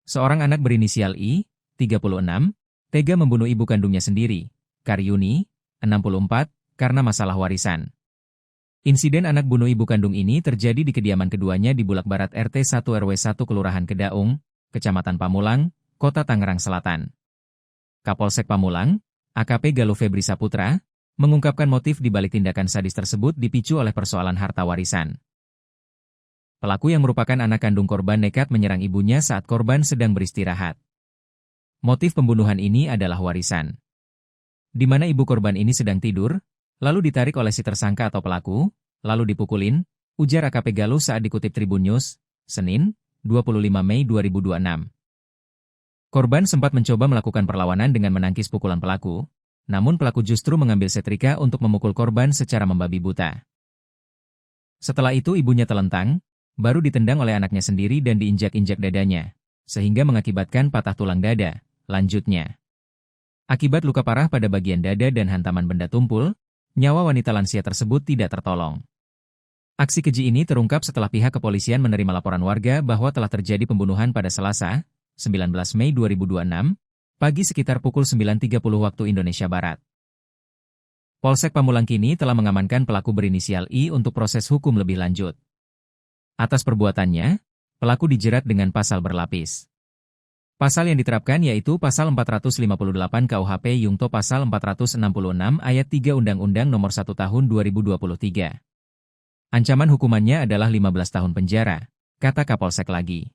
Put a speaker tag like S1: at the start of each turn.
S1: Seorang anak berinisial I, 36, tega membunuh ibu kandungnya sendiri, Karyuni, 64, karena masalah warisan. Insiden anak bunuh ibu kandung ini terjadi di kediaman keduanya di Bulak Barat RT 1 RW 1 Kelurahan Kedaung, Kecamatan Pamulang, Kota Tangerang Selatan. Kapolsek Pamulang, AKP Galuh Febri Saputra, mengungkapkan motif di balik tindakan sadis tersebut dipicu oleh persoalan harta warisan. Pelaku yang merupakan anak kandung korban nekat menyerang ibunya saat korban sedang beristirahat. Motif pembunuhan ini adalah warisan. Di mana ibu korban ini sedang tidur, lalu ditarik oleh si tersangka atau pelaku, lalu dipukulin, ujar AKP Galuh saat dikutip Tribun News, Senin, 25 Mei 2026. Korban sempat mencoba melakukan perlawanan dengan menangkis pukulan pelaku, namun pelaku justru mengambil setrika untuk memukul korban secara membabi buta. Setelah itu ibunya telentang, baru ditendang oleh anaknya sendiri dan diinjak-injak dadanya, sehingga mengakibatkan patah tulang dada, lanjutnya. Akibat luka parah pada bagian dada dan hantaman benda tumpul, nyawa wanita lansia tersebut tidak tertolong. Aksi keji ini terungkap setelah pihak kepolisian menerima laporan warga bahwa telah terjadi pembunuhan pada Selasa, 19 Mei 2026, pagi sekitar pukul 9.30 waktu Indonesia Barat. Polsek Pamulang kini telah mengamankan pelaku berinisial I untuk proses hukum lebih lanjut. Atas perbuatannya, pelaku dijerat dengan pasal berlapis. Pasal yang diterapkan yaitu Pasal 458 KUHP Yungto Pasal 466 Ayat 3 Undang-Undang Nomor 1 Tahun 2023. Ancaman hukumannya adalah 15 tahun penjara, kata Kapolsek lagi.